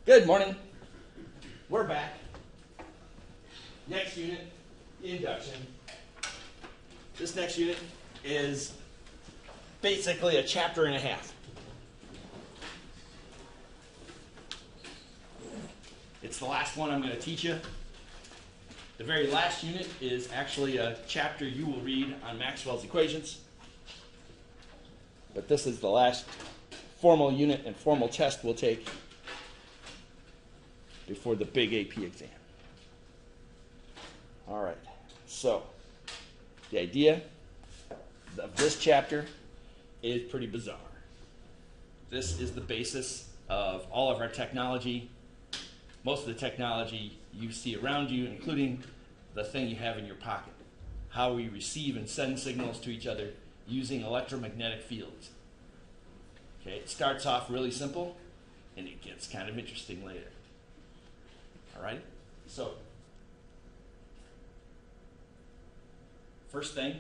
Good morning. We're back. Next unit, induction. This next unit is basically a chapter and a half. It's the last one I'm going to teach you. The very last unit is actually a chapter you will read on Maxwell's equations. But this is the last formal unit and formal test we'll take before the big AP exam. All right, so the idea of this chapter is pretty bizarre. This is the basis of all of our technology. Most of the technology you see around you, including the thing you have in your pocket. How we receive and send signals to each other using electromagnetic fields. Okay, it starts off really simple, and it gets kind of interesting later. All right? So, first thing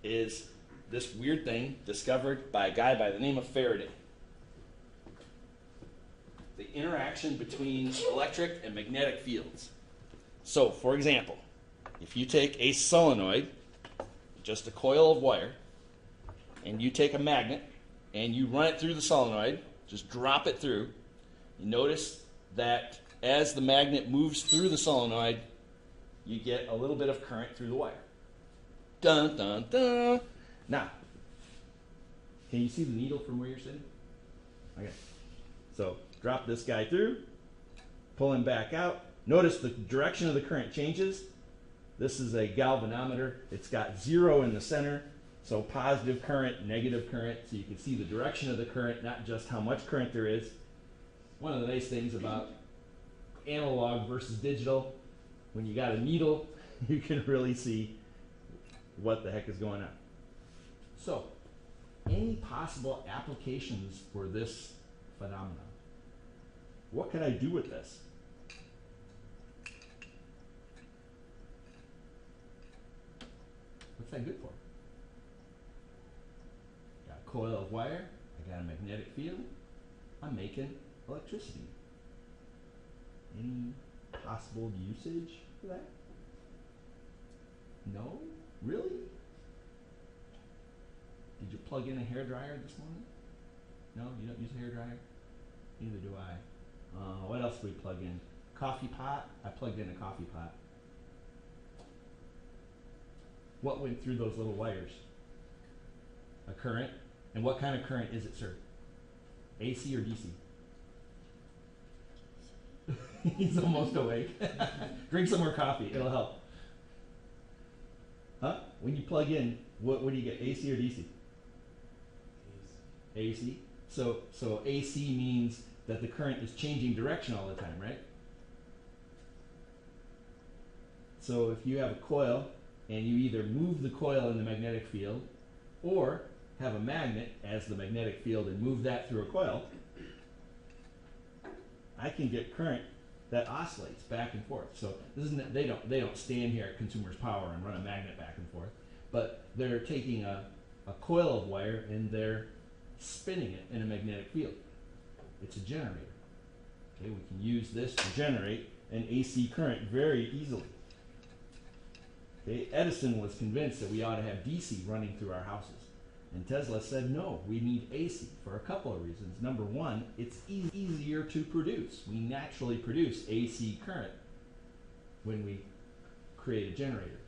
is this weird thing discovered by a guy by the name of Faraday. The interaction between electric and magnetic fields. So, for example, if you take a solenoid, just a coil of wire, and you take a magnet and you run it through the solenoid, just drop it through, you notice that as the magnet moves through the solenoid, you get a little bit of current through the wire. Dun, dun, dun. Now, can you see the needle from where you're sitting? Okay. So, drop this guy through, pull him back out. Notice the direction of the current changes. This is a galvanometer. It's got 0 in the center, so positive current, negative current, so you can see the direction of the current, not just how much current there is. One of the nice things about analog versus digital, when you got a needle, you can really see what the heck is going on. So, any possible applications for this phenomenon? What can I do with this? What's that good for? Got a coil of wire, I got a magnetic field, I'm making electricity. Any possible usage for that? No? Really? Did you plug in a hairdryer this morning? No? You don't use a hairdryer? Neither do I. What else do we plug in? Coffee pot? I plugged in a coffee pot. What went through those little wires? A current. And what kind of current is it, sir? AC or DC? He's almost awake. Drink some more coffee. It'll help. Huh? When you plug in, what do you get? AC or DC? AC. So AC means that the current is changing direction all the time, right? So if you have a coil and you either move the coil in the magnetic field or have a magnet as the magnetic field and move that through a coil, I can get current that oscillates back and forth. So this isn't, they don't stand here at Consumers Power and run a magnet back and forth, but they're taking a coil of wire and they're spinning it in a magnetic field. It's a generator. Okay, we can use this to generate an AC current very easily. Okay, Edison was convinced that we ought to have DC running through our houses. And Tesla said, no, we need AC for a couple of reasons. Number one, it's easier to produce. We naturally produce AC current when we create a generator.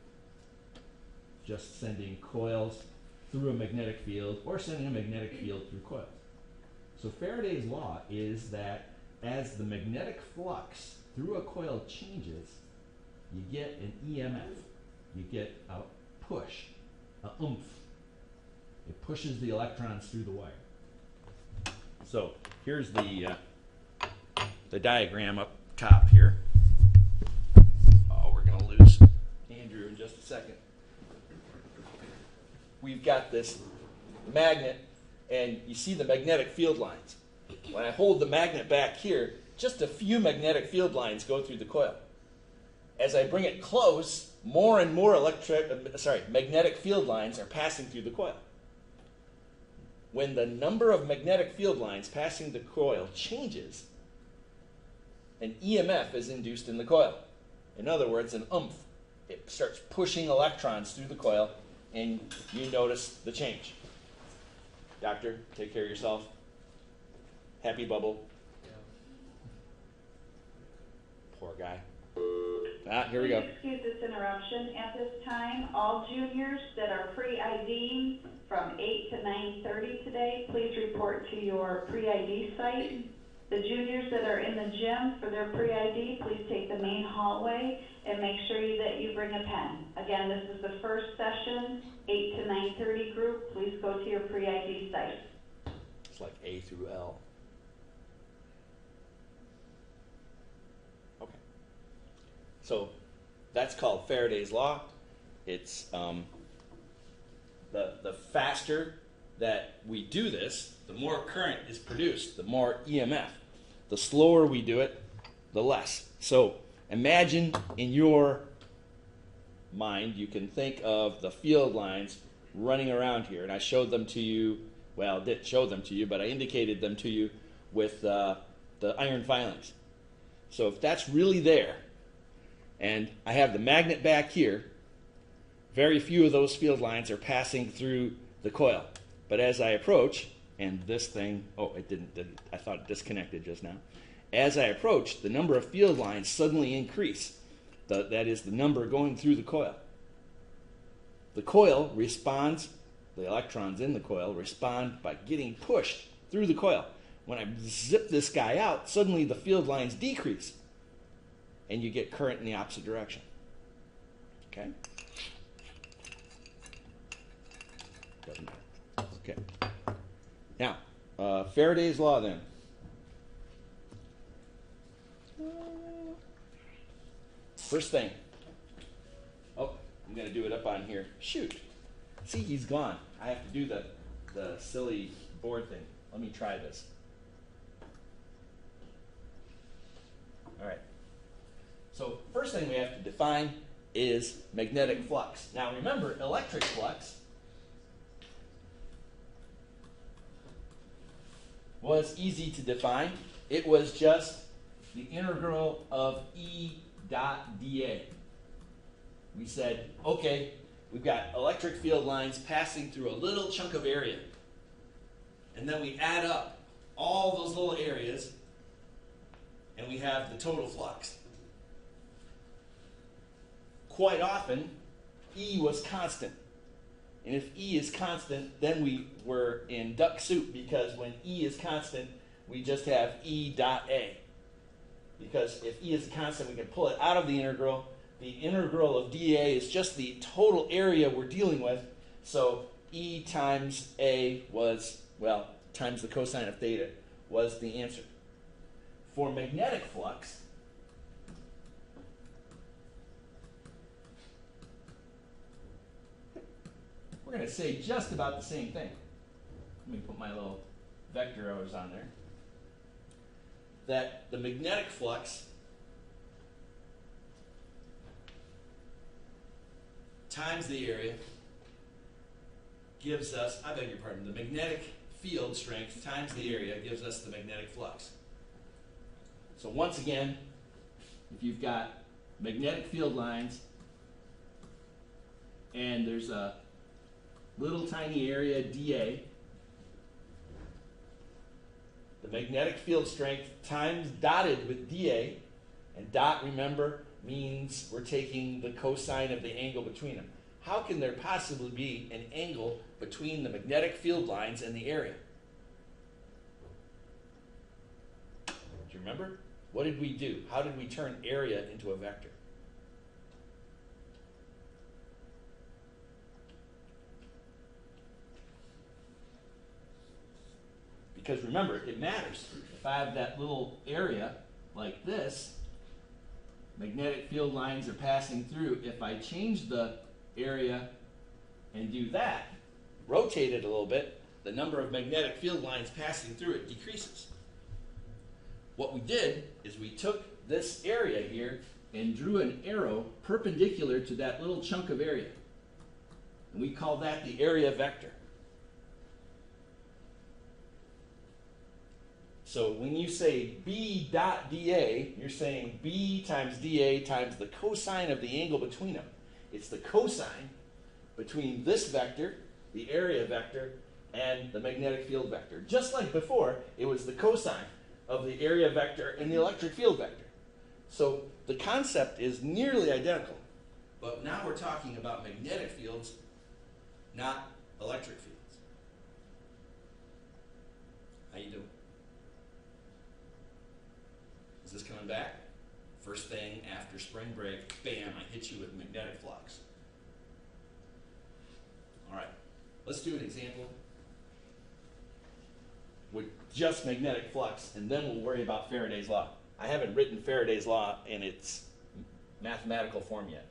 Just sending coils through a magnetic field or sending a magnetic field through coils. So Faraday's law is that as the magnetic flux through a coil changes, you get an EMF. You get a push, a oomph. It pushes the electrons through the wire. So here's the diagram up top here. Oh, we're going to lose Andrew in just a second. We've got this magnet, and you see the magnetic field lines. When I hold the magnet back here, just a few magnetic field lines go through the coil. As I bring it close, more and more magnetic field lines are passing through the coil. When the number of magnetic field lines passing the coil changes, an EMF is induced in the coil. In other words, an oomph. It starts pushing electrons through the coil, and you notice the change. Doctor, take care of yourself. Happy bubble. Poor guy. Here we go. Excuse this interruption. At this time, all juniors that are pre-IDing from 8 to 9:30 today, please report to your pre-ID site. The juniors that are in the gym for their pre-ID, please take the main hallway and make sure that you bring a pen. Again, this is the first session, 8 to 9:30 group. Please go to your pre-ID site. It's like A through L. Okay. So that's called Faraday's law. It's the faster that we do this, the more current is produced, the more EMF. The slower we do it, the less. So imagine in your mind, you can think of the field lines running around here. And I showed them to you, well, I didn't show them to you, but I indicated them to you with the iron filings. So if that's really there, and I have the magnet back here, very few of those field lines are passing through the coil. But as I approach, and this thing, oh, it didn't, I thought it disconnected just now. As I approach, the number of field lines suddenly increase. That is the number going through the coil. The coil responds, the electrons in the coil respond by getting pushed through the coil. When I zip this guy out, suddenly the field lines decrease, and you get current in the opposite direction. Okay? Doesn't matter. Okay. Now, Faraday's law then. First thing. Oh, I'm going to do it up on here. Shoot. See, he's gone. I have to do the silly board thing. Let me try this. All right. So first thing we have to define is magnetic flux. Now remember, electric flux was easy to define. It was just the integral of E dot dA. We said, okay, we've got electric field lines passing through a little chunk of area. And then we add up all those little areas, and we have the total flux. Quite often, E was constant. And if E is constant, then we were in duck soup, because when E is constant, we just have E dot A. Because if E is a constant, we can pull it out of the integral. The integral of dA is just the total area we're dealing with. So E times A was, well, times the cosine of theta was the answer. For magnetic flux, we're going to say just about the same thing. Let me put my little vector arrows on there. That the magnetic flux times the area gives us, I beg your pardon, the magnetic field strength times the area gives us the magnetic flux. So once again, if you've got magnetic field lines and there's a little tiny area dA, the magnetic field strength times dotted with dA, and dot, remember, means we're taking the cosine of the angle between them. How can there possibly be an angle between the magnetic field lines and the area? Do you remember? What did we do? How did we turn area into a vector? Because remember, it matters. If I have that little area like this, magnetic field lines are passing through. If I change the area and do that, rotate it a little bit, the number of magnetic field lines passing through it decreases. What we did is we took this area here and drew an arrow perpendicular to that little chunk of area. And we call that the area vector. So when you say B dot dA, you're saying B times dA times the cosine of the angle between them. It's the cosine between this vector, the area vector, and the magnetic field vector. Just like before, it was the cosine of the area vector and the electric field vector. So the concept is nearly identical. But now we're talking about magnetic fields, not electric fields. How you doing? Is this coming back? First thing after spring break, bam, I hit you with magnetic flux. All right, let's do an example with just magnetic flux, and then we'll worry about Faraday's law. I haven't written Faraday's law in its mathematical form yet.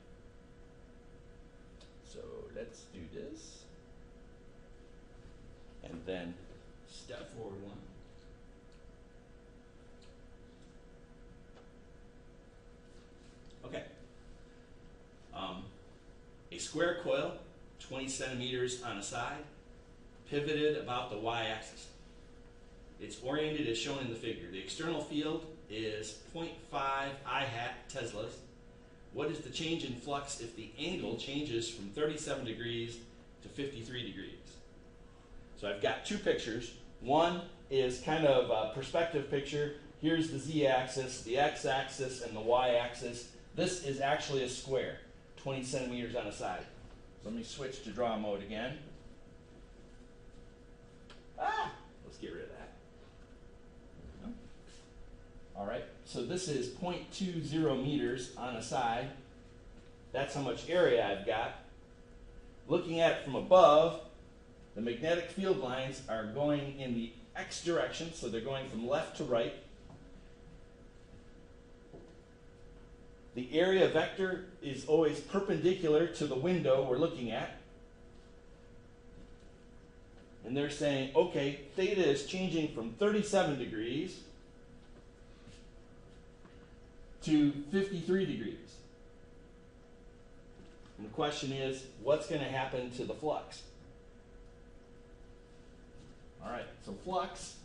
So let's do this. And then step forward one. Okay. A square coil, 20 centimeters on a side, pivoted about the y-axis. It's oriented as shown in the figure. The external field is 0.5 I hat Teslas. What is the change in flux if the angle changes from 37 degrees to 53 degrees? So I've got two pictures. One is kind of a perspective picture. Here's the z-axis, the x-axis, and the y-axis. This is actually a square, 20 centimeters on a side. So let me switch to draw mode again. Let's get rid of that. All right, so this is 0.20 meters on a side. That's how much area I've got. Looking at it from above, the magnetic field lines are going in the x direction, so they're going from left to right. The area vector is always perpendicular to the window we're looking at. And they're saying, okay, theta is changing from 37 degrees to 53 degrees. And the question is, what's going to happen to the flux? All right, so flux,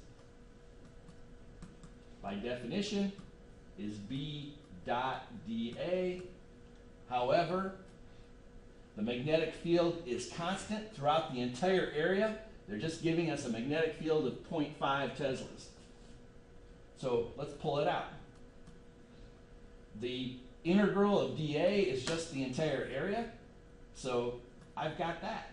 by definition, is B dot dA. However, the magnetic field is constant throughout the entire area. They're just giving us a magnetic field of 0.5 Teslas. So let's pull it out. The integral of dA is just the entire area. So I've got that.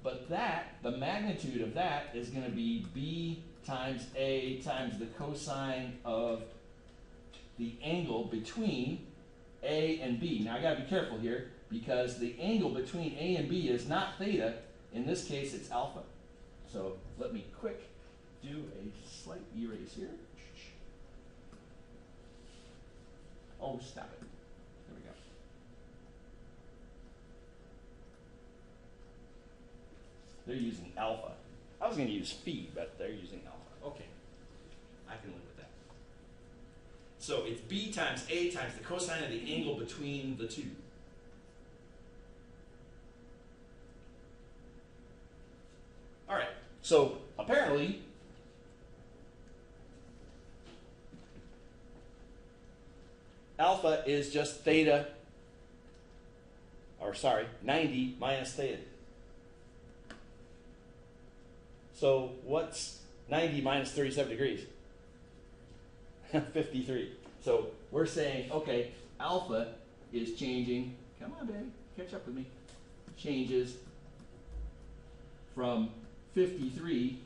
But that, the magnitude of that is going to be B times A times the cosine of the angle between A and B. Now I got to be careful here because the angle between A and B is not theta. In this case, it's alpha. So let me quick do a slight erase here. Oh, stop it. There we go. They're using alpha. I was going to use phi, but they're using alpha. Okay. I can live with that. So it's B times A times the cosine of the angle between the two. All right. So apparently, alpha is just theta, or sorry, 90 minus theta. So what's 90 minus 37 degrees? 53. So we're saying, okay, alpha is changing, come on, baby, catch up with me, changes from 53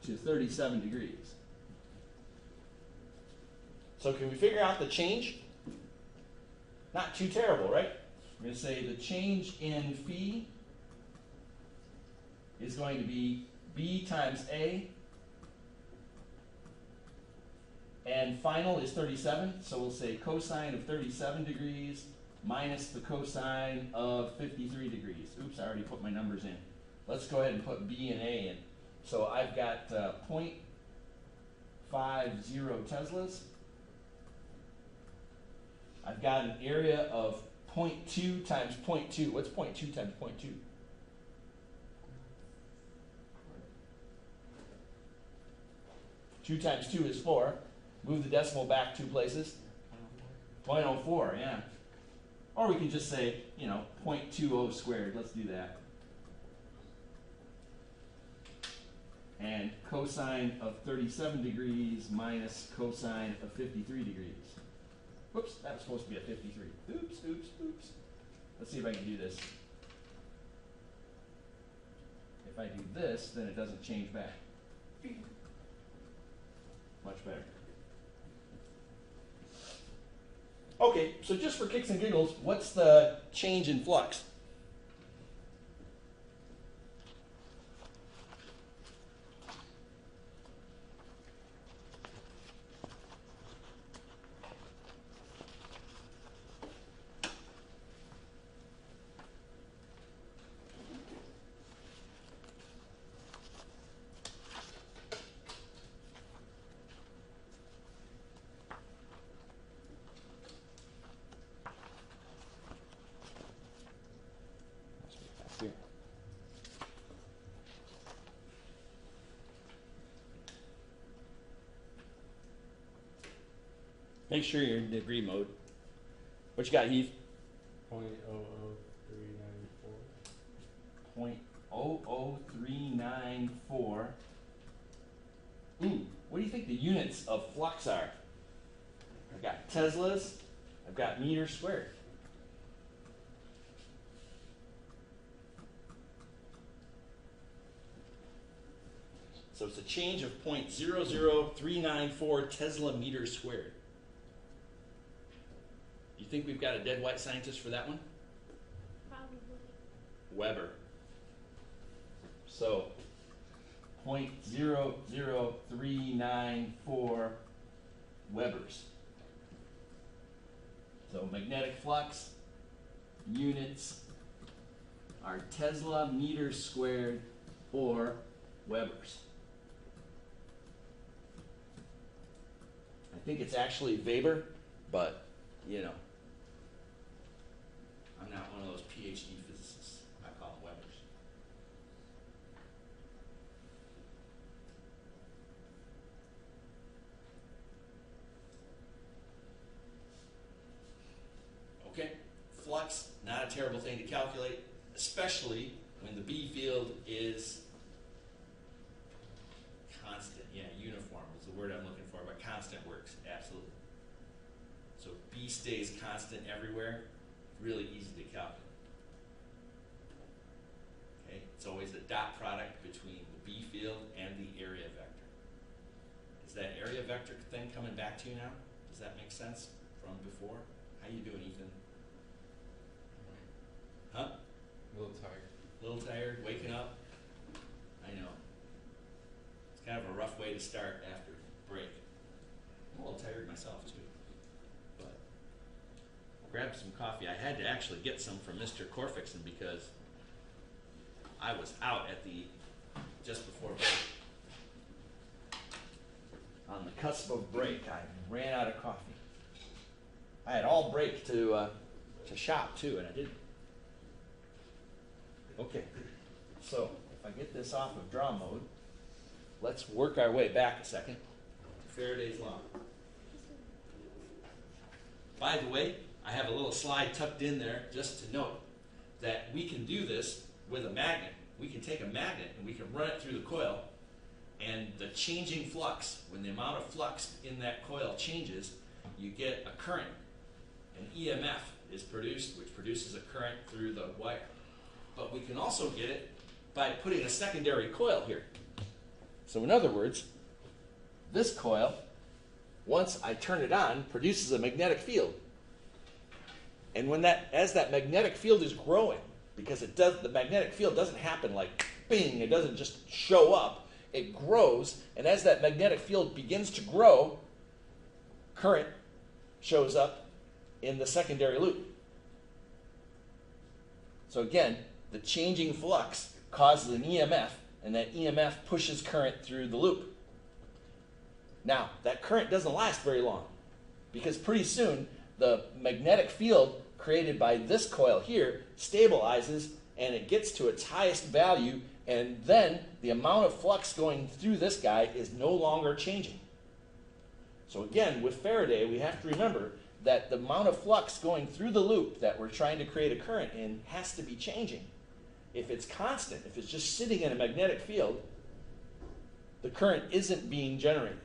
to 37 degrees. So can we figure out the change? Not too terrible, right? We're going to say the change in phi is going to be B times A, and final is 37, so we'll say cosine of 37 degrees minus the cosine of 53 degrees. Oops, I already put my numbers in. Let's go ahead and put B and A in. So I've got 0.50 Teslas. I've got an area of 0.2 times 0.2. What's 0.2 times 0.2? 2 times 2 is 4. Move the decimal back 2 places. 0.04, yeah. Or we can just say, 0.20 squared. Let's do that. And cosine of 37 degrees minus cosine of 53 degrees. Whoops, that was supposed to be a 53. Oops, oops, oops. Let's see if I can do this. If I do this, then it doesn't change back. Much better. Okay, so just for kicks and giggles, what's the change in flux? Here. Make sure you're in degree mode. What you got, Heath? 0.00394. 0.00394. Ooh, what do you think the units of flux are? I've got Teslas. I've got meters squared. So it's a change of 0.00394 Tesla meters squared. You think we've got a dead white scientist for that one? Probably. Weber. So 0.00394 Webers. So magnetic flux units are Tesla meters squared or Webers. I think it's actually Weber, but I'm not one of those PhD physicists. I call them Webers. Okay, flux, not a terrible thing to calculate, especially when the B field is constant. Yeah, uniform is the word I'm looking for, but constant works, absolutely. So B stays constant everywhere, really easy to calculate. Okay, it's always the dot product between the B field and the area vector. Is that area vector thing coming back to you now? Does that make sense from before? How you doing, Ethan? Huh? A little tired. A little tired, waking up? I know. It's kind of a rough way to start after break. I'm a little tired myself too. But I'll grab some coffee. I had to actually get some from Mr. Corfixon because I was out at just before break. On the cusp of break, I ran out of coffee. I had all break to shop too, and I didn't. Okay, so if I get this off of draw mode, let's work our way back a second to Faraday's law. By the way, I have a little slide tucked in there just to note that we can do this with a magnet. We can take a magnet and we can run it through the coil, and the changing flux, when the amount of flux in that coil changes, you get a current. An EMF is produced, which produces a current through the wire. But we can also get it by putting a secondary coil here. So in other words, this coil, once I turn it on, produces a magnetic field. And as that magnetic field is growing, because the magnetic field doesn't happen like bing, it doesn't just show up, it grows, and as that magnetic field begins to grow, current shows up in the secondary loop. So again, the changing flux causes an EMF, and that EMF pushes current through the loop. Now, that current doesn't last very long, because pretty soon the magnetic field created by this coil here stabilizes, and it gets to its highest value, And then the amount of flux going through this guy is no longer changing. So again, with Faraday, we have to remember that the amount of flux going through the loop that we're trying to create a current in has to be changing. If it's constant, if it's just sitting in a magnetic field, the current isn't being generated.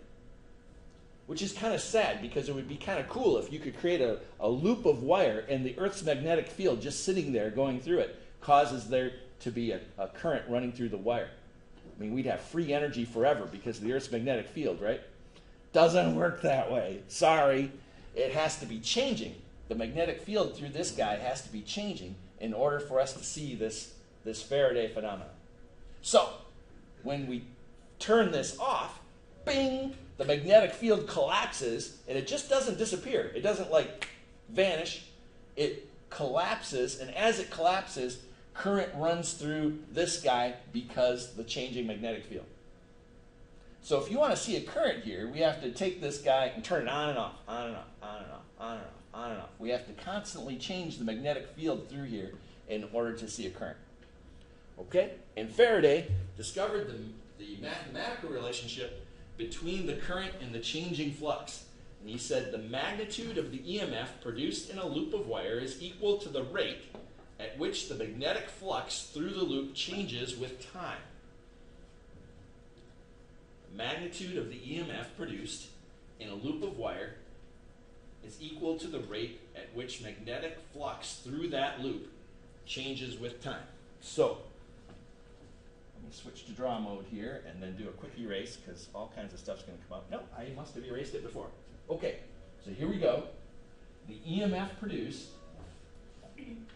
Which is kind of sad, because it would be kind of cool if you could create a loop of wire and the Earth's magnetic field just sitting there going through it causes there to be a current running through the wire. I mean, we'd have free energy forever because of the Earth's magnetic field, right? Doesn't work that way. Sorry. It has to be changing. The magnetic field through this guy has to be changing in order for us to see this Faraday phenomenon. So, when we turn this off, bing, the magnetic field collapses, and it just doesn't disappear. It doesn't like vanish. It collapses, and as it collapses, current runs through this guy because of the changing magnetic field. So if you want to see a current here, we have to take this guy and turn it on and off, on and off, on and off, on and off, on and off. We have to constantly change the magnetic field through here in order to see a current. Okay? And Faraday discovered the mathematical relationship between the current and the changing flux. And he said the magnitude of the EMF produced in a loop of wire is equal to the rate at which the magnetic flux through the loop changes with time. The magnitude of the EMF produced in a loop of wire is equal to the rate at which magnetic flux through that loop changes with time. So, let me switch to draw mode here and then do a quick erase because all kinds of stuff's going to come up. No, I must have erased it before. Okay, so here we go. The EMF produced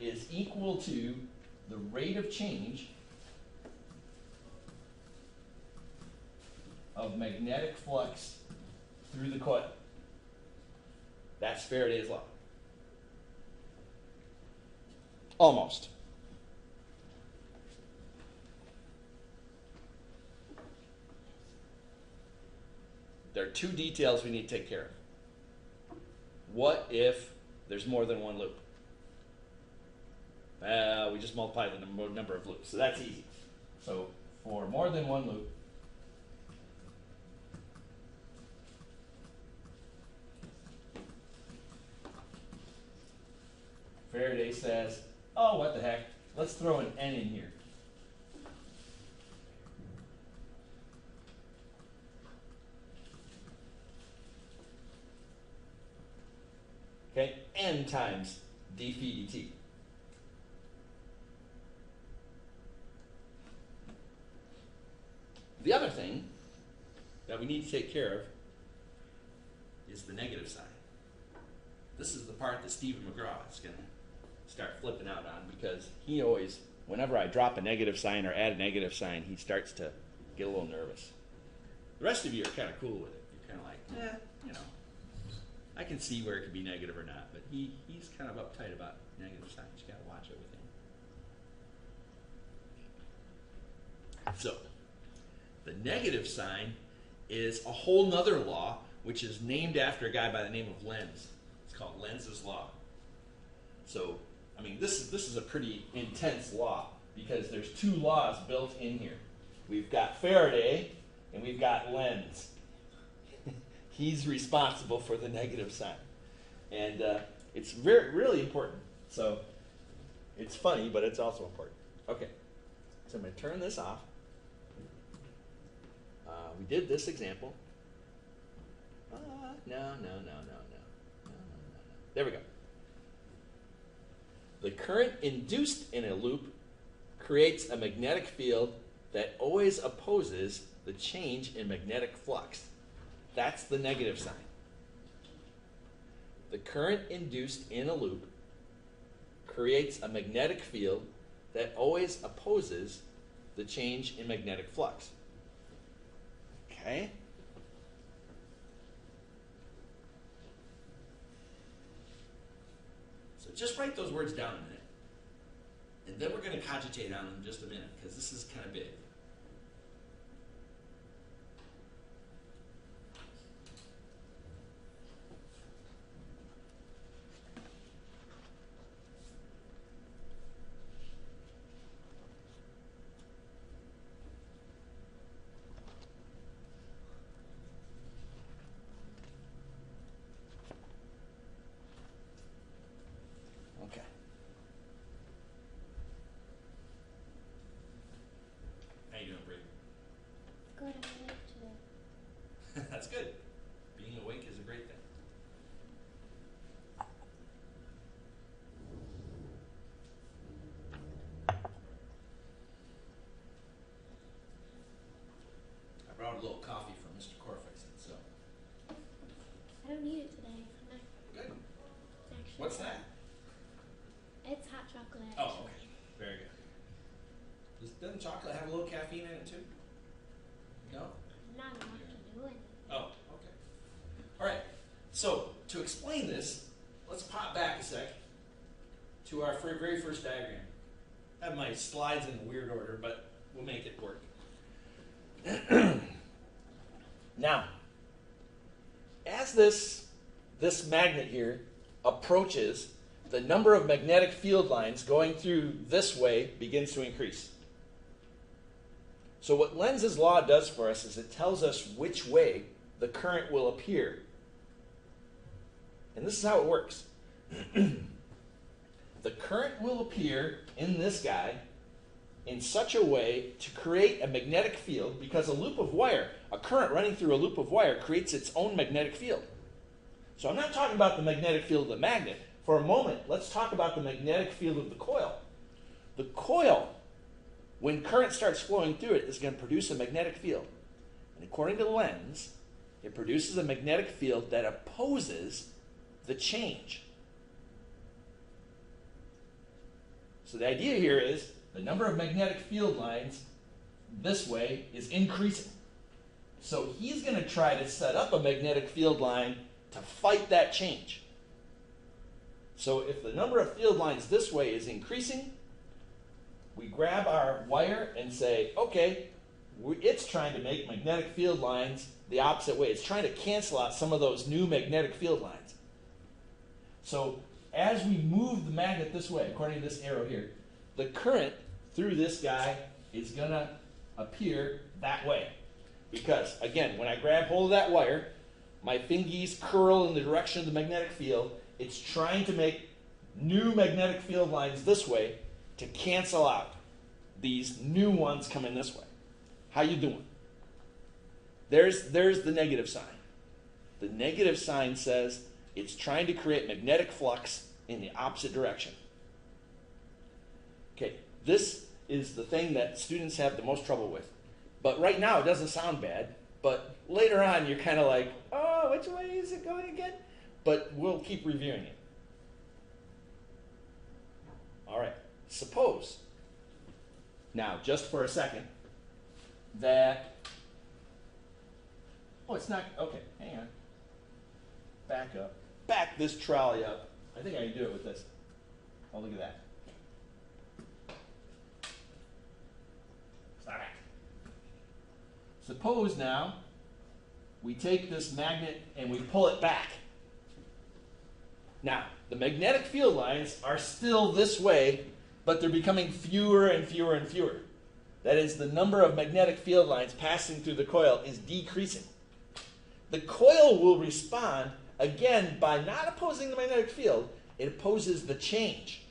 is equal to the rate of change of magnetic flux through the coil. That's Faraday's law. Almost. There are two details we need to take care of. What if there's more than one loop? We just multiply the number of loops, so that's easy. So for more than one loop, Faraday says, oh, what the heck, let's throw an N in here. Okay, N times d phi dt. The other thing that we need to take care of is the negative sign. This is the part that Stephen McGraw is going to start flipping out on, because he always, whenever I drop a negative sign or add a negative sign, he starts to get a little nervous. The rest of you are kind of cool with it. You're kind of like, you know, I can see where it could be negative or not, but he's kind of uptight about negative signs. You got to watch it with him. So, the negative sign is a whole nother law, which is named after a guy by the name of Lenz. It's called Lenz's law. So, I mean, this is a pretty intense law, because there's two laws built in here. We've got Faraday and we've got Lenz. He's responsible for the negative sign, and it's really important. So it's funny, but it's also important. Okay, so I'm going to turn this off. We did this example. No. There we go. The current induced in a loop creates a magnetic field that always opposes the change in magnetic flux. That's the negative sign. The current induced in a loop creates a magnetic field that always opposes the change in magnetic flux. Okay? So just write those words down a minute. And then we're going to cogitate on them in just a minute, because this is kind of big. the chocolate have a little caffeine in it too? No? Not enough to do anything. Oh, okay. All right. So to explain this, let's pop back a sec to our very first diagram. I have my slides in a weird order, but we'll make it work. Now, as this magnet here approaches, the number of magnetic field lines going through this way begins to increase. So what Lenz's law does for us is it tells us which way the current will appear. And this is how it works. The current will appear in this guy in such a way to create a magnetic field, because a current running through a loop of wire creates its own magnetic field. So I'm not talking about the magnetic field of the magnet. For a moment, let's talk about the magnetic field of the coil. The coil, when current starts flowing through it, is going to produce a magnetic field. And according to Lenz, it produces a magnetic field that opposes the change. So the idea here is the number of magnetic field lines this way is increasing. So he's going to try to set up a magnetic field line to fight that change. So if the number of field lines this way is increasing, we grab our wire and say, okay, it's trying to make magnetic field lines the opposite way. It's trying to cancel out some of those new magnetic field lines. So as we move the magnet this way, according to this arrow here, the current through this guy is going to appear that way. Because, again, when I grab hold of that wire, my fingies curl in the direction of the magnetic field. It's trying to make new magnetic field lines this way to cancel out these new ones coming this way. How you doing? There's the negative sign. The negative sign says it's trying to create magnetic flux in the opposite direction. Okay, this is the thing that students have the most trouble with. But right now it doesn't sound bad, but later on you're kind of like, oh, which way is it going again? But we'll keep reviewing it. All right, suppose, now just for a second, that, oh, it's not, okay, hang on. Back up. Back this trolley up. I think I can do it with this. Oh, look at that. All right. Suppose now we take this magnet and we pull it back. Now, the magnetic field lines are still this way, but they're becoming fewer and fewer and fewer. That is, the number of magnetic field lines passing through the coil is decreasing. The coil will respond, again, by not opposing the magnetic field, it opposes the change.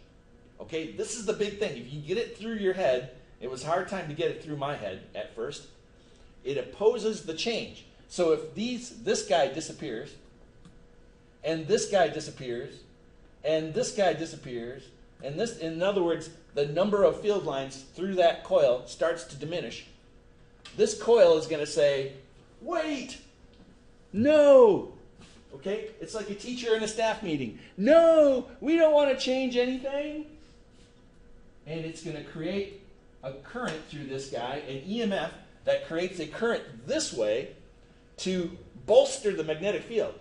Okay, this is the big thing. If you get it through your head, it was a hard time to get it through my head at first. It opposes the change. So if this guy disappears, and this guy disappears, and this guy disappears, and this, in other words, the number of field lines through that coil starts to diminish, this coil is going to say, wait, no. Okay? It's like a teacher in a staff meeting. No, we don't want to change anything. And it's going to create a current through this guy, an EMF, that creates a current this way to bolster the magnetic field.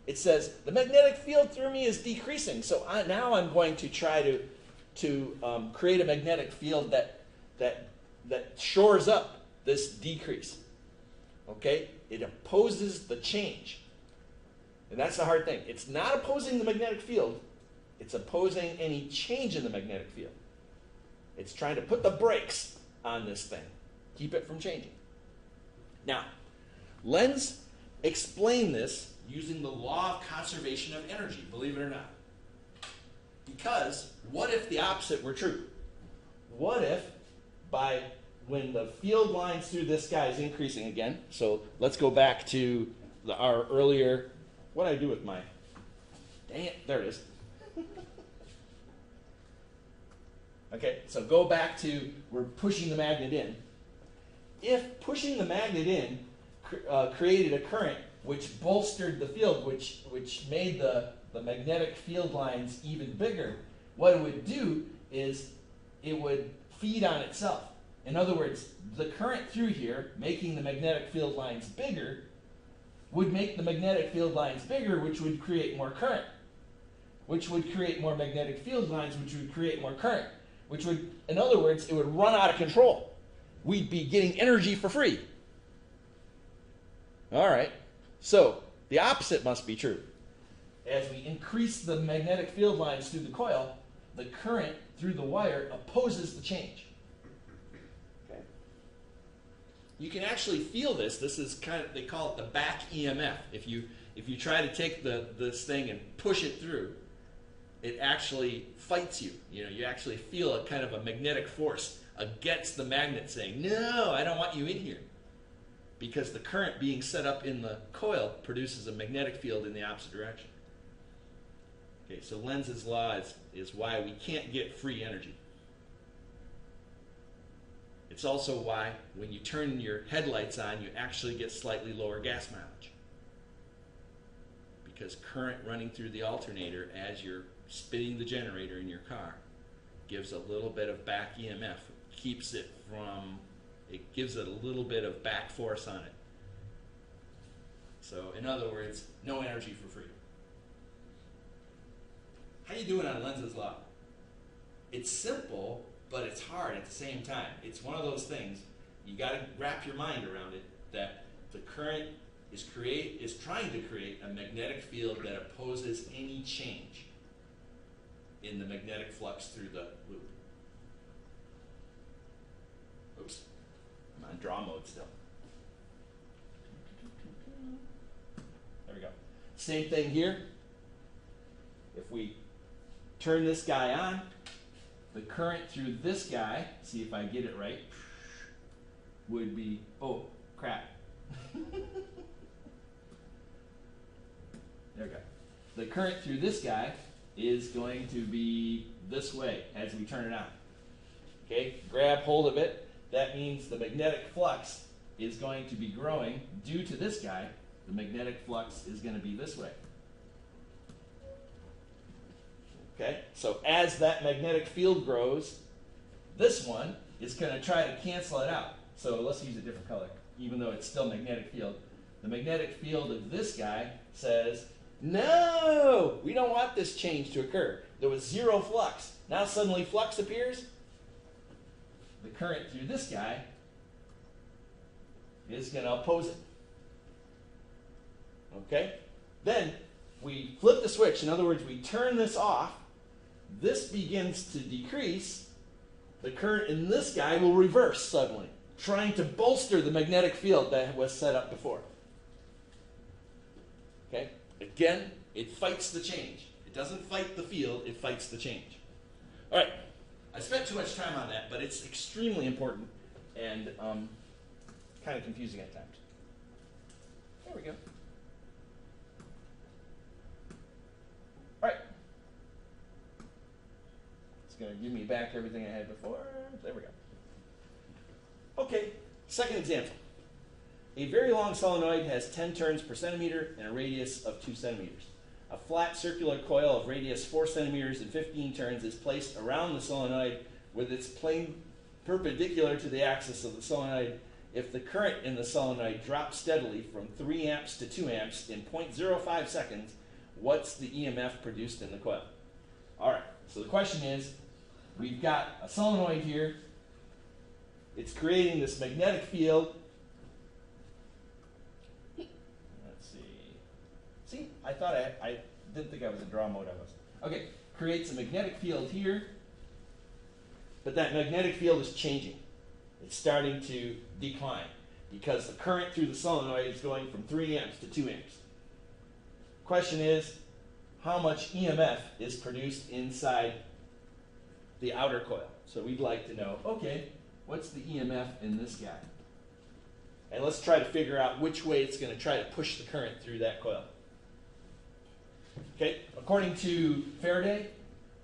It says, the magnetic field through me is decreasing, so now I'm going to try to create a magnetic field that shores up this decrease. Okay? It opposes the change. And that's the hard thing. It's not opposing the magnetic field. It's opposing any change in the magnetic field. It's trying to put the brakes on this thing. Keep it from changing. Now, Lenz explained this using the law of conservation of energy, believe it or not. Because what if the opposite were true? What if when the field lines through this guy is increasing again, so let's go back to our earlier, what did I do with my, dang it, there it is. Okay, so go back to, we're pushing the magnet in. If pushing the magnet in created a current which bolstered the field, which made the magnetic field lines even bigger, what it would do is it would feed on itself. In other words, the current through here, making the magnetic field lines bigger, would make the magnetic field lines bigger, which would create more current, which would create more magnetic field lines, which would create more current, which would, in other words, it would run out of control. We'd be getting energy for free. All right, so the opposite must be true. As we increase the magnetic field lines through the coil, the current through the wire opposes the change. Okay. You can actually feel this. This is kind of, they call it the back EMF. If you try to take this thing and push it through, it actually fights you. You actually feel a kind of a magnetic force against the magnet saying, no, I don't want you in here. Because the current being set up in the coil produces a magnetic field in the opposite direction. Okay, so Lenz's law is why we can't get free energy. It's also why when you turn your headlights on, you actually get slightly lower gas mileage. Because current running through the alternator as you're spinning the generator in your car gives a little bit of back EMF, it gives it a little bit of back force on it. So in other words, no energy for free. How you doing on Lenz's law? It's simple, but it's hard at the same time. It's one of those things, you got to wrap your mind around it, that the current is trying to create a magnetic field that opposes any change in the magnetic flux through the loop. Oops, I'm on draw mode still. There we go. Same thing here. If we turn this guy on, the current through this guy, see if I get it right, would be, oh, crap. There we go. The current through this guy is going to be this way as we turn it on. Okay, grab hold of it. That means the magnetic flux is going to be growing due to this guy. The magnetic flux is going to be this way. Okay, so as that magnetic field grows, this one is going to try to cancel it out. So let's use a different color, even though it's still magnetic field. The magnetic field of this guy says, no, we don't want this change to occur. There was zero flux. Now suddenly flux appears. The current through this guy is going to oppose it. Okay? Then we flip the switch. In other words, we turn this off. This begins to decrease. The current in this guy will reverse suddenly, trying to bolster the magnetic field that was set up before. Okay? Again, it fights the change. It doesn't fight the field, it fights the change. All right. I spent too much time on that, but it's extremely important and kind of confusing at times. There we go. All right. It's going to give me back everything I had before. There we go. Okay, second example. A very long solenoid has 10 turns per centimeter and a radius of 2 centimeters. A flat circular coil of radius 4 centimeters and 15 turns is placed around the solenoid with its plane perpendicular to the axis of the solenoid. If the current in the solenoid drops steadily from 3 amps to 2 amps in 0.05 seconds, what's the EMF produced in the coil? All right, so the question is, we've got a solenoid here. It's creating this magnetic field. Let's see. See, I thought I didn't think I was in draw mode. I was. Okay, creates a magnetic field here, but that magnetic field is changing. It's starting to decline because the current through the solenoid is going from 3 amps to 2 amps. Question is, how much EMF is produced inside the outer coil? So we'd like to know, okay, what's the EMF in this guy? And let's try to figure out which way it's going to try to push the current through that coil. Okay, according to Faraday,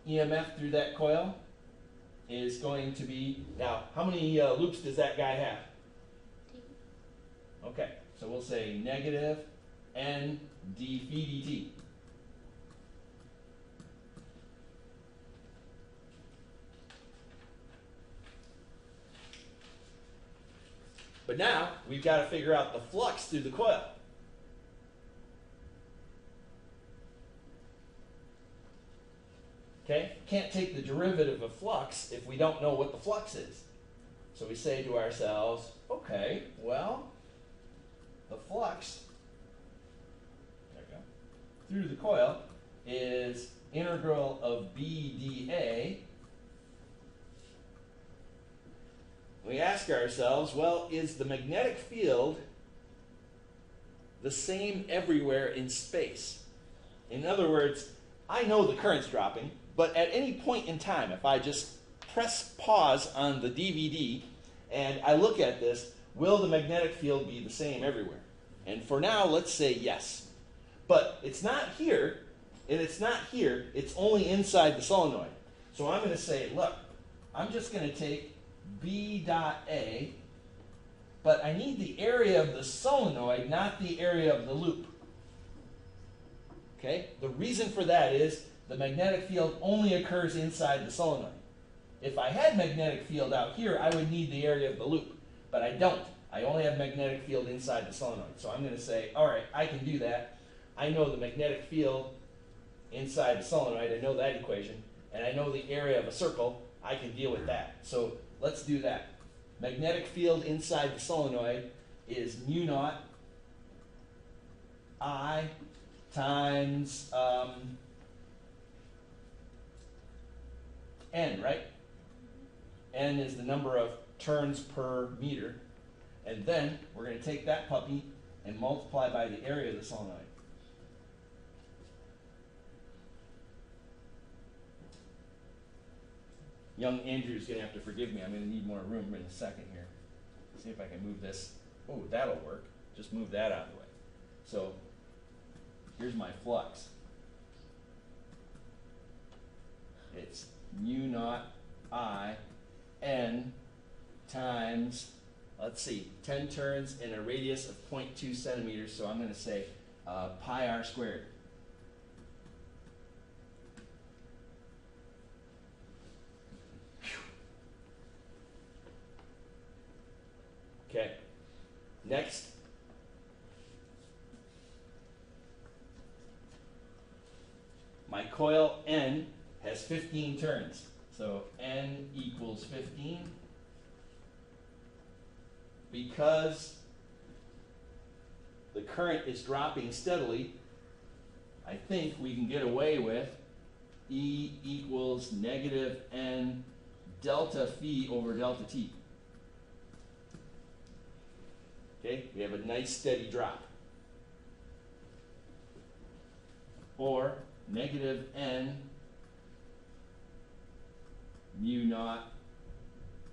EMF through that coil is going to be, now, how many loops does that guy have? 2. Okay, so we'll say negative N d phi dt. But now we've got to figure out the flux through the coil. Okay? Can't take the derivative of flux if we don't know what the flux is. So we say to ourselves, okay, well, the flux there we go, through the coil is integral of B dA. We ask ourselves, well, is the magnetic field the same everywhere in space? In other words, I know the current's dropping, but at any point in time, if I just press pause on the DVD and I look at this, will the magnetic field be the same everywhere? And for now, let's say yes. But it's not here, and it's not here, it's only inside the solenoid. So I'm going to say, look, I'm just going to take B dot A, but I need the area of the solenoid, not the area of the loop. Okay? The reason for that is the magnetic field only occurs inside the solenoid. If I had magnetic field out here, I would need the area of the loop, but I don't. I only have magnetic field inside the solenoid. So I'm going to say, all right, I can do that. I know the magnetic field inside the solenoid. I know that equation. And I know the area of a circle. I can deal with that. So let's do that. Magnetic field inside the solenoid is mu naught I times N, right? N is the number of turns per meter. And then we're going to take that puppy and multiply by the area of the solenoid. Young Andrew's going to have to forgive me. I'm going to need more room in a second here. See if I can move this. Oh, that'll work. Just move that out of the way. So here's my flux. It's mu naught I N times, let's see, 10 turns in a radius of 0.2 centimeters. So I'm going to say pi r squared. Okay, next, my coil N has 15 turns. So N equals 15. Because the current is dropping steadily, I think we can get away with E equals negative N delta phi over delta T. Okay, we have a nice steady drop. Or negative N mu naught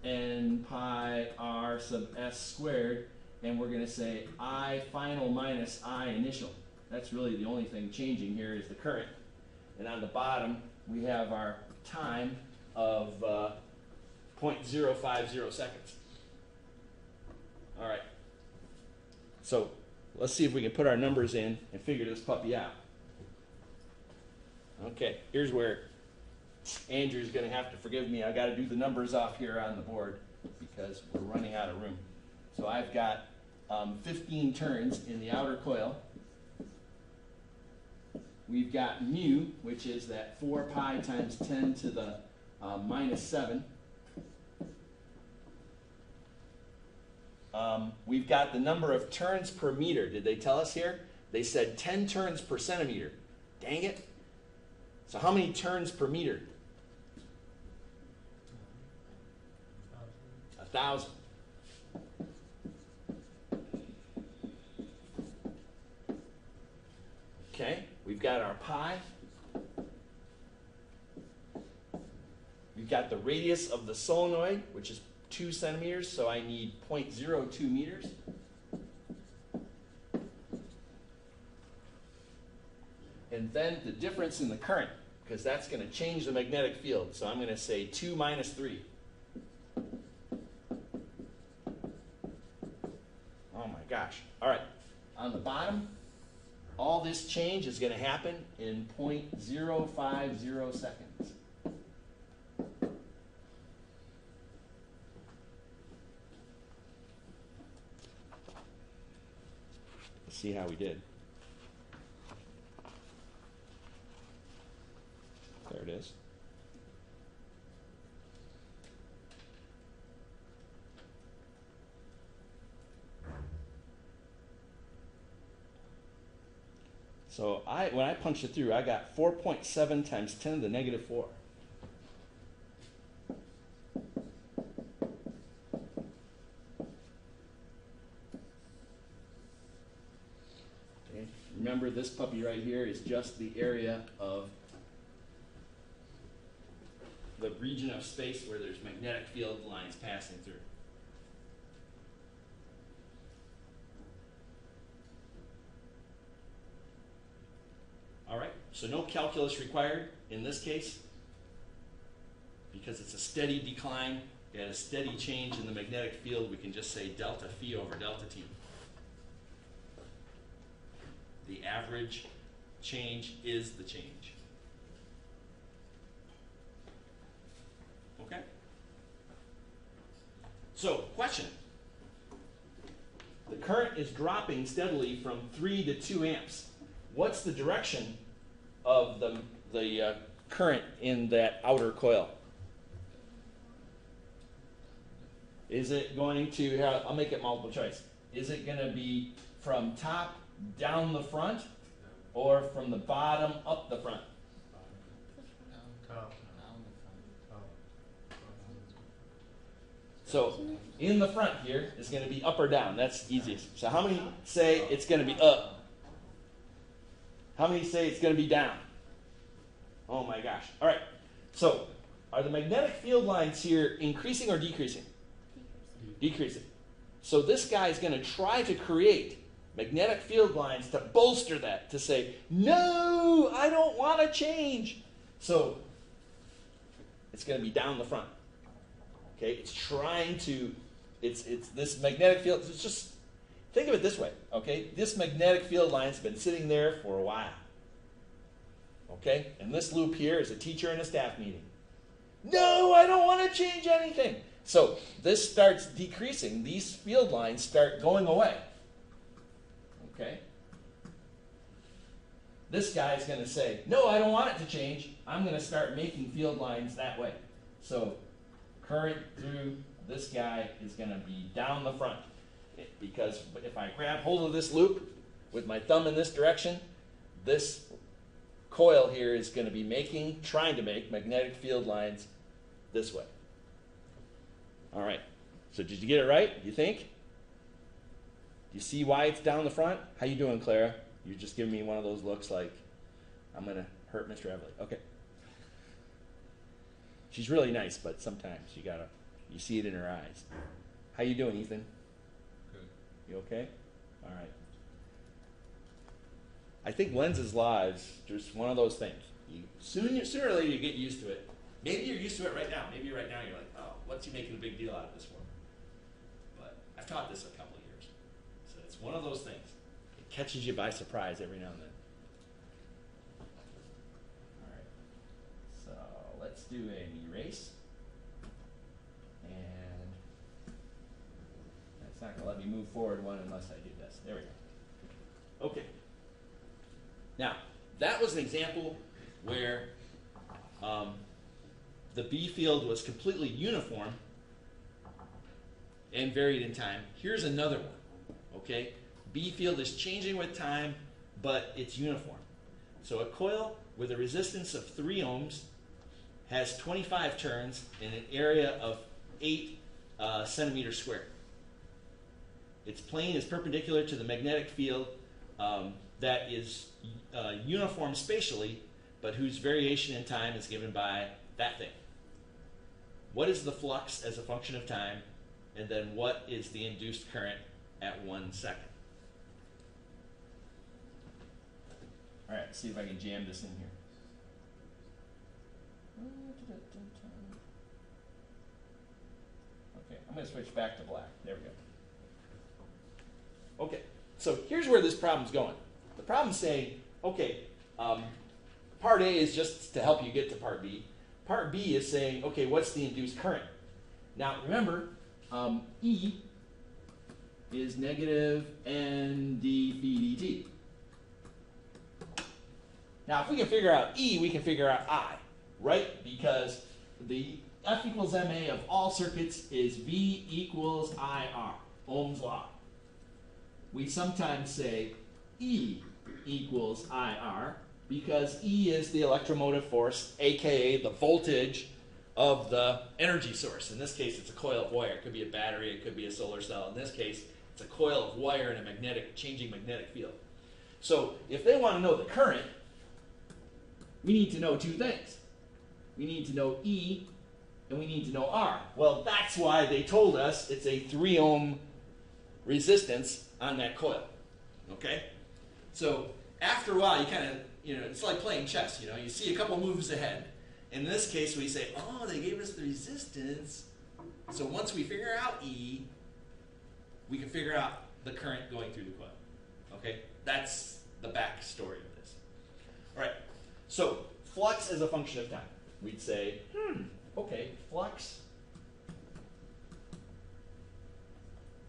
N pi r sub s squared, and we're going to say I final minus I initial. That's really the only thing changing here is the current. And on the bottom, we have our time of 0.050 seconds. All right. So let's see if we can put our numbers in and figure this puppy out. Okay, here's where Andrew's going to have to forgive me. I got to do the numbers off here on the board because we're running out of room. So I've got 15 turns in the outer coil. We've got mu, which is that 4 pi times 10 to the minus 7. We've got the number of turns per meter. Did they tell us here? They said 10 turns per centimeter. Dang it. So how many turns per meter? 1,000. Okay, we've got our pi. We've got the radius of the solenoid, which is 2 centimeters, so I need 0.02 meters. And then the difference in the current, because that's going to change the magnetic field. So I'm going to say 2 minus 3. Oh my gosh. All right. On the bottom, all this change is going to happen in 0.050 seconds. see how we did. There it is. So when I punched it through, I got 4.7 times 10 to the negative 4. Okay. Remember, this puppy right here is just the area of the region of space where there's magnetic field lines passing through. All right, so no calculus required in this case because it's a steady decline and a steady change in the magnetic field. We can just say delta phi over delta t. The average change is the change. Okay? So, question. The current is dropping steadily from 3 to 2 amps. What's the direction of the current in that outer coil? Is it going to have, I'll make it multiple choice. Is it going to be from top down the front or from the bottom up the front? So in the front here is going to be up or down. That's easiest. So how many say it's going to be up? How many say it's going to be down? Oh my gosh. All right. So are the magnetic field lines here increasing or decreasing? Decreasing. So this guy is going to try to create magnetic field lines to bolster that, to say, no, I don't want to change. So it's going to be down the front. Okay, it's trying to, it's this magnetic field, it's just, think of it this way, okay? This magnetic field line's been sitting there for a while. Okay, and this loop here is a teacher in a staff meeting. No, I don't want to change anything. So this starts decreasing. These field lines start going away. Okay? This guy's going to say, no, I don't want it to change. I'm going to start making field lines that way. So current through this guy is going to be down the front. Because if I grab hold of this loop with my thumb in this direction, this coil here is going to be trying to make magnetic field lines this way. All right. So did you get it right, you think? Do you see why it's down the front? How you doing, Clara? You're just giving me one of those looks like I'm going to hurt Mr. Everly. Okay. She's really nice, but sometimes you see it in her eyes. How you doing, Ethan? Good. You okay? All right. I think Lenz's law is just one of those things. Sooner or later you get used to it. Maybe you're used to it right now. Maybe right now you're like, oh, what's he making a big deal out of this for? But I've taught this a couple of years. So it's one of those things. It catches you by surprise every now and then. All right. So let's do an erase. And that's not going to let me move forward one unless I do this. There we go. Okay. Now, that was an example where the B field was completely uniform and varied in time. Here's another one, okay? B field is changing with time, but it's uniform. So a coil with a resistance of 3 ohms has 25 turns in an area of 8 centimeters squared. Its plane is perpendicular to the magnetic field that is uniform spatially, but whose variation in time is given by that thing. What is the flux as a function of time? And then what is the induced current at 1 second? All right, let's see if I can jam this in here. Okay, I'm going to switch back to black. There we go. Okay, so here's where this problem's going. The problem's saying, okay, part A is just to help you get to part B. Part B is saying, okay, what's the induced current? Now, remember, E is negative n dpdt. Now, if we can figure out E, we can figure out I, right? Because the F equals MA of all circuits is V equals IR, Ohm's law. We sometimes say E equals IR because E is the electromotive force, aka the voltage of the energy source. In this case, it's a coil of wire. It could be a battery, it could be a solar cell. In this case, it's a coil of wire in a changing magnetic field. So if they want to know the current, we need to know two things. We need to know E and we need to know R. Well, that's why they told us it's a 3 ohm resistance on that coil. Okay? So after a while, you kind of, it's like playing chess. You see a couple moves ahead. In this case, we say, oh, they gave us the resistance. So once we figure out E, we can figure out the current going through the coil. Okay? That's the backstory of this. All right. So flux is a function of time. We'd say, okay, flux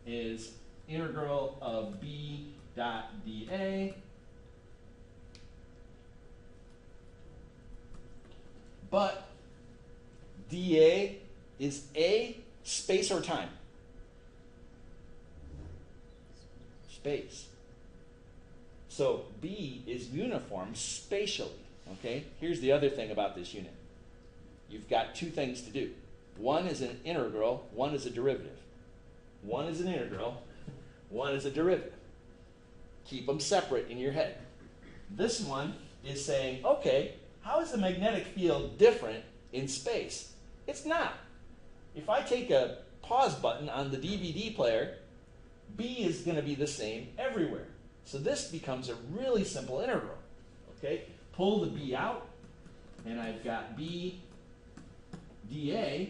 is integral of B dot dA but dA is A, space or time? Space. So B is uniform spatially. Okay? Here's the other thing about this unit. You've got two things to do. One is an integral, one is a derivative. One is an integral, one is a derivative. Keep them separate in your head. This one is saying, okay, how is the magnetic field different in space? It's not. If I take a pause button on the DVD player, B is going to be the same everywhere. So this becomes a really simple integral. Okay? Pull the B out, and I've got B dA,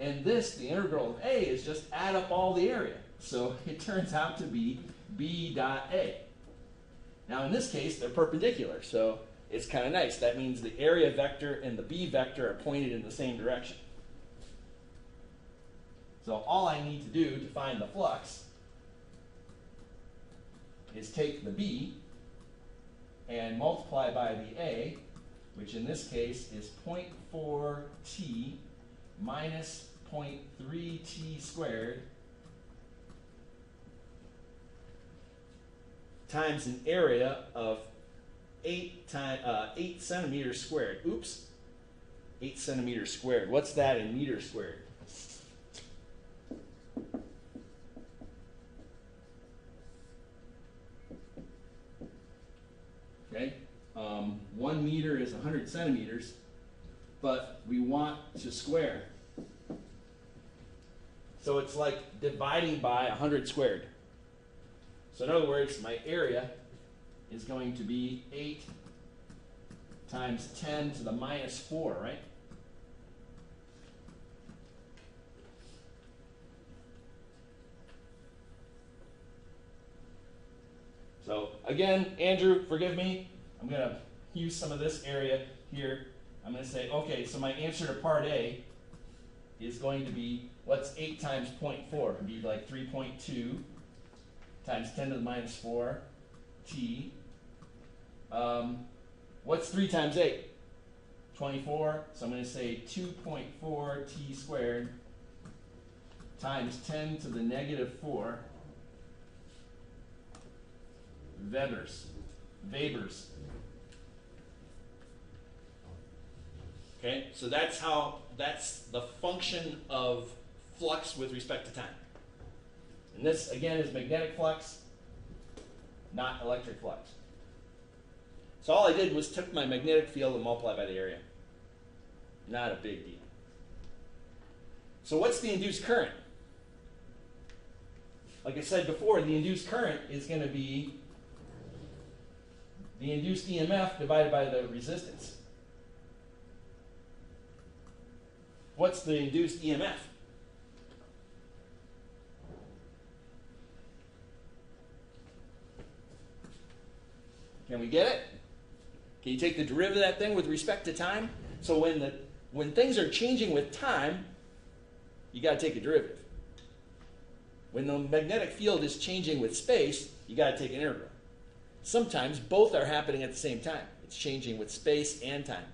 and this, the integral of A, is just add up all the area. So it turns out to be B dot A. Now in this case, they're perpendicular, so it's kind of nice. That means the area vector and the B vector are pointed in the same direction. So all I need to do to find the flux is take the B and multiply by the A, which in this case is 0.4 T minus 0.3 T squared times an area of 8 centimeters squared. Oops, 8 centimeters squared. What's that in meters squared? Okay, 1 meter is 100 centimeters, but we want to square. So it's like dividing by 100 squared. So in other words, my area is going to be 8 times 10 to the minus 4, right? So again, Andrew, forgive me. I'm going to use some of this area here. I'm going to say, okay, so my answer to part A is going to be, what's 8 times 0.4? It would be like 3.2 times 10 to the minus 4 T. What's 3 times 8? 24. So I'm going to say 2.4 T squared times 10 to the negative 4 Webers. Okay, so that's the function of flux with respect to time. And this, again, is magnetic flux, not electric flux. So all I did was took my magnetic field and multiplied by the area. Not a big deal. So what's the induced current? Like I said before, the induced current is going to be the induced EMF divided by the resistance. What's the induced EMF? Can we get it? Can you take the derivative of that thing with respect to time? So when things are changing with time, you got to take a derivative. When the magnetic field is changing with space, you got to take an integral. Sometimes both are happening at the same time. It's changing with space and time.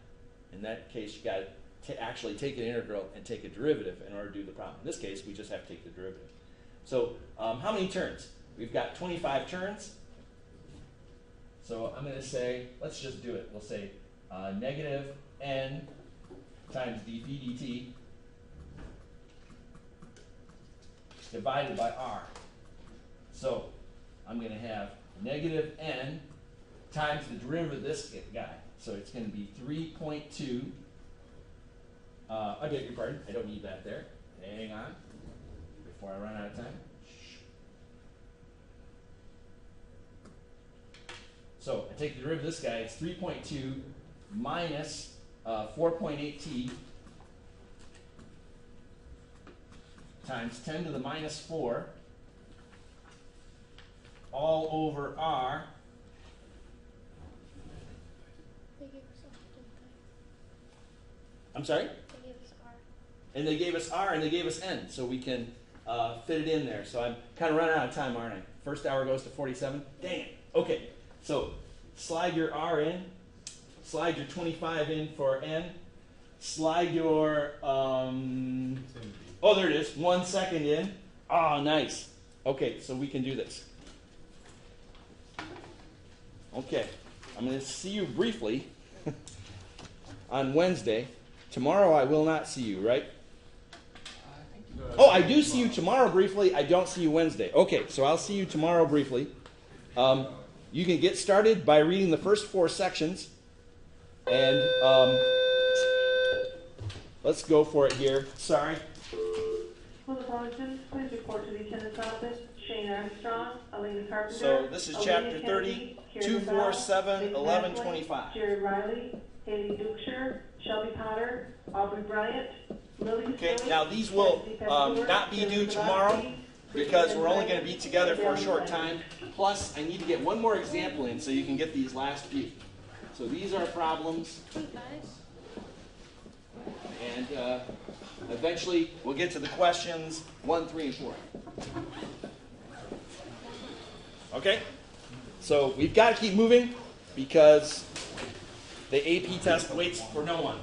In that case, you got to actually take an integral and take a derivative in order to do the problem. In this case, we just have to take the derivative. So how many turns? We've got 25 turns. So I'm going to say, let's just do it. We'll say negative n times dphi dt divided by r. So I'm going to have negative n times the derivative of this guy. So it's going to be 3.2. I beg your pardon. I don't need that there. Hang on before I run out of time. So I take the derivative of this guy. It's 3.2 minus 4.8t times 10 to the minus 4 all over r. They gave us R, didn't I'm sorry? they? They gave us R. And they gave us r and they gave us n, so we can fit it in there. So I'm kind of running out of time, aren't I? First hour goes to 47. Dang it. Okay, so slide your r in, slide your 25 in for n, slide your, oh, there it is, 1 second in. Ah, nice. Okay, so we can do this. Okay, I'm going to see you briefly on Wednesday. Tomorrow I will not see you, right? Oh, I do see you tomorrow briefly. I don't see you Wednesday. Okay, so I'll see you tomorrow briefly. You can get started by reading the first 4 sections. And let's go for it here. Sorry. Will the following students please report to the attendance office? Shane Armstrong, Elena Carpenter. So this is Olivia chapter Kennedy, 30, Karen 2, 4, Bell, 7, Nick 11, Maslin, 25. Jared Riley, Haley Dukeshire, Shelby Potter, Aubrey Bryant, Lily Okay, Stewart, now these will Betsy Pettigrew, not be due Jennifer tomorrow Lasky, because we're only Kristen going to be together for a Bryant, short and time. Plus, I need to get one more example in so you can get these last few. So these are problems, Hey guys. and eventually we'll get to the questions 1, 3, and 4. Okay? So we've got to keep moving because the AP test waits for no one.